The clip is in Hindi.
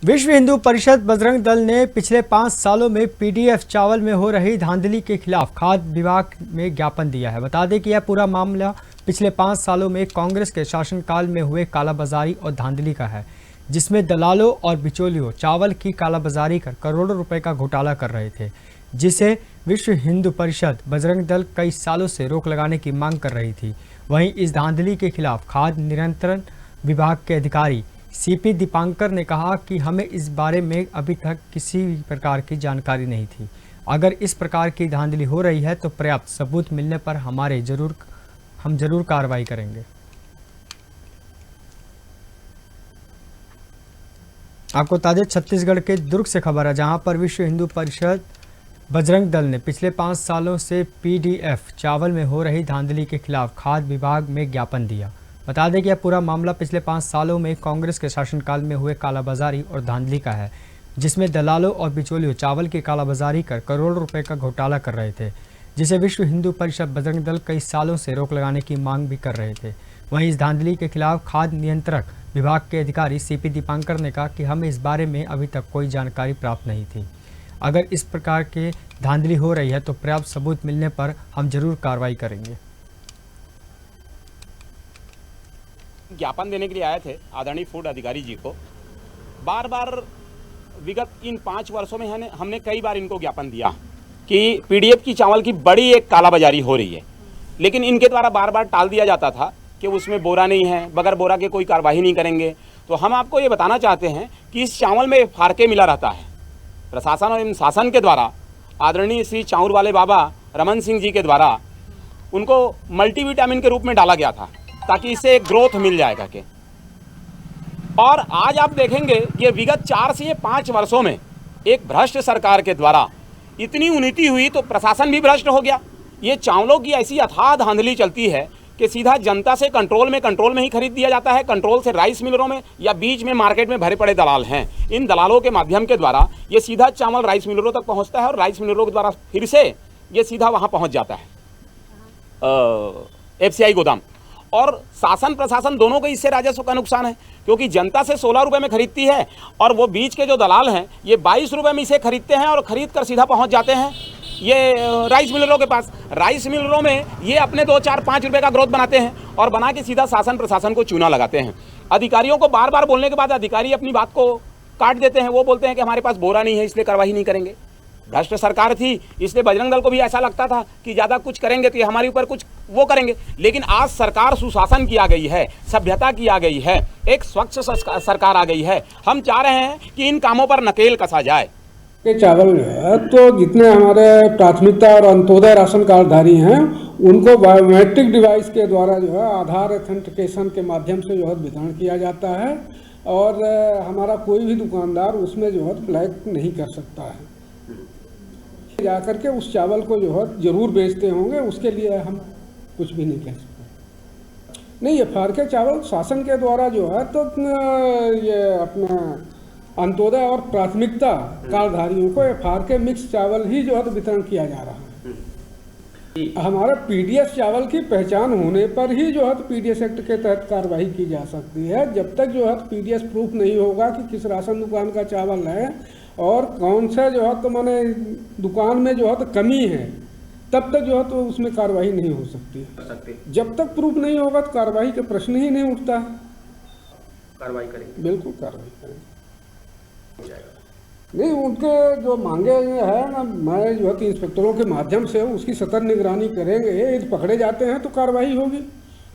विश्व हिंदू परिषद बजरंग दल ने पिछले 5 सालों में पीडीएफ चावल में हो रही धांधली के खिलाफ खाद्य विभाग में ज्ञापन दिया है। बता दें कि यह पूरा मामला पिछले 5 सालों में कांग्रेस के शासनकाल में हुए कालाबाजारी और धांधली का है, जिसमें दलालों और बिचौलियों चावल की कालाबाजारी कर करोड़ों रुपए का घोटाला कर रहे थे, जिसे विश्व हिंदू परिषद बजरंग दल कई सालों से रोक लगाने की मांग कर रही थी। वहीं इस धांधली के खिलाफ खाद्य नियंत्रण विभाग के अधिकारी सीपी दीपांकर ने कहा कि हमें इस बारे में अभी तक किसी भी प्रकार की जानकारी नहीं थी। अगर इस प्रकार की धांधली हो रही है तो पर्याप्त सबूत मिलने पर हम जरूर कार्रवाई करेंगे। आपको बता दें, छत्तीसगढ़ के दुर्ग से खबर है, जहां पर विश्व हिंदू परिषद बजरंग दल ने पिछले 5 सालों से पीडीएफ चावल में हो रही धांधली के खिलाफ खाद्य विभाग में ज्ञापन दिया। बता दें कि यह पूरा मामला पिछले 5 सालों में कांग्रेस के शासनकाल में हुए कालाबाजारी और धांधली का है, जिसमें दलालों और बिचौलियों चावल की कालाबाजारी कर करोड़ों रुपए का घोटाला कर रहे थे, जिसे विश्व हिंदू परिषद बजरंग दल कई सालों से रोक लगाने की मांग भी कर रहे थे। वहीं इस धांधली के खिलाफ खाद्य नियंत्रक विभाग के अधिकारी सीपी दीपांकर ने कहा कि हमें इस बारे में अभी तक कोई जानकारी प्राप्त नहीं थी। अगर इस प्रकार के धांधली हो रही है तो पर्याप्त सबूत मिलने पर हम जरूर कार्रवाई करेंगे। ज्ञापन देने के लिए आए थे आदरणीय फूड अधिकारी जी को। बार बार विगत इन 5 वर्षों में हमने कई बार इनको ज्ञापन दिया कि पीडीएफ की चावल की बड़ी एक कालाबाजारी हो रही है, लेकिन इनके द्वारा बार बार टाल दिया जाता था कि उसमें बोरा नहीं है, बगैर बोरा के कोई कार्रवाई नहीं करेंगे। तो हम आपको ये बताना चाहते हैं कि इस चावल में फारके मिला रहता है। प्रशासन और शासन के द्वारा आदरणीय श्री चाउर वाले बाबा रमन सिंह जी के द्वारा उनको मल्टीविटामिन के रूप में डाला गया था ताकि इसे एक ग्रोथ मिल जाएगा के। और आज आप देखेंगे कि विगत 4 से 5 वर्षों में एक भ्रष्ट सरकार के द्वारा इतनी उन्नति हुई तो प्रशासन भी भ्रष्ट हो गया। ये चावलों की ऐसी अथाह धांधली चलती है कि सीधा जनता से कंट्रोल में ही खरीद दिया जाता है। कंट्रोल से राइस मिलरों में या बीच में मार्केट में भरे पड़े दलाल हैं। इन दलालों के माध्यम के द्वारा ये सीधा चावल राइस मिलरों तक पहुंचता है और राइस मिलरों के द्वारा फिर से ये सीधा वहां पहुंच जाता है एफसीआई गोदाम। और शासन प्रशासन दोनों को इससे राजस्व का नुकसान है, क्योंकि जनता से 16 रुपये में खरीदती है और वो बीच के जो दलाल हैं ये 22 रुपये में इसे खरीदते हैं और खरीद कर सीधा पहुंच जाते हैं ये राइस मिलरों के पास। राइस मिलरों में ये अपने 2, 4, 5 रुपये का ग्रोथ बनाते हैं और बना के सीधा शासन प्रशासन को चूना लगाते हैं। अधिकारियों को बार बार बोलने के बाद अधिकारी अपनी बात को काट देते हैं। वो बोलते हैं कि हमारे पास बोरा नहीं है इसलिए कार्रवाई नहीं करेंगे। भ्रष्ट सरकार थी इसलिए बजरंग दल को भी ऐसा लगता था कि ज़्यादा कुछ करेंगे तो ये हमारे ऊपर कुछ वो करेंगे, लेकिन आज सरकार सुशासन की आ गई है, सभ्यता की आ गई है, एक स्वच्छ सरकार आ गई है। हम चाह रहे हैं कि इन कामों पर नकेल कसा जाए। ये चावल है तो जितने हमारे प्राथमिकता और अंत्योदय राशन कार्डधारी हैं उनको बायोमेट्रिक डिवाइस के द्वारा जो है आधार ऑथेंटिकेशन के माध्यम से जो है वितरण किया जाता है और हमारा कोई भी दुकानदार उसमें जो है ब्लैक नहीं कर सकता है। जाकर के उस चावल को जो है जरूर बेचते होंगे, उसके लिए हम कुछ भी नहीं कह सकते। नहीं, ये फारके चावल शासन के द्वारा जो है तो ये अपना अंत्योदय और प्राथमिकता कार्डधारियों को ये फारके मिक्स चावल ही जो है तो वितरण किया जा रहा है। हमारे पीडीएस चावल की पहचान होने पर ही जो है तो पीडीएस एक्ट के तहत कार्रवाई की जा सकती है। जब तक जो है तो पीडीएस प्रूफ नहीं होगा कि किस राशन दुकान का चावल है और कौन सा जो है तो माने दुकान में जो है तो कमी है, तब तक जो है तो उसमें कार्रवाई नहीं हो सकती। जब तक प्रूफ नहीं होगा तो कार्रवाई का प्रश्न ही नहीं उठता है। कार्रवाई करेंगे, बिल्कुल कार्रवाई करेंगे। नहीं, उनके जो मांगे है ना, मैं जो है तो इंस्पेक्टरों के माध्यम से उसकी सतत निगरानी करेंगे। यदि पकड़े जाते हैं तो कार्रवाई होगी।